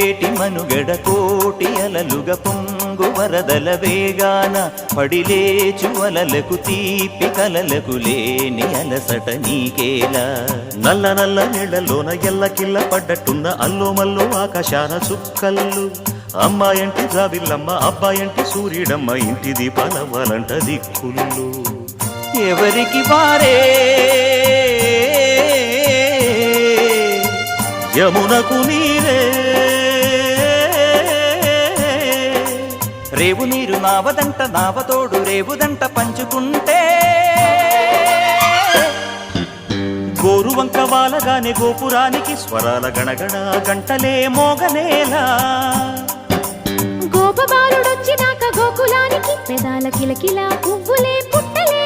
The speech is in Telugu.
పొంగేటి మనుగడ కోటి అలలుగా పొంగు వరదల వేగాన పడిలేచు అలలకు తీపి కలలకు లేని అలసట నీకేలా నల్ల నల్ల నీళ్లలోన ఎల్లకిల్ల పడ్డట్టున్న అల్లో మల్లో ఆకాశాన చుక్కల్లు అమ్మాయంటి జాబిల్లమ్మ అబ్బాయంటి సూర్యుడమ్మ ఇంటి దీపాలవ్వాలంట దిక్కులు ఎవరికి వారే యమునకు నీరే రేవు నీరు నావదంట నావతోడు రేవుదంట పంచుకుంటే గోరువంక వాలగానే గోపురానికి స్వరాల గణగణ గంటలే మోగనేలా గోపబాలుడొచ్చినాక గోకులానికి పెదాల కిలకిల పువ్వులే పుట్టలే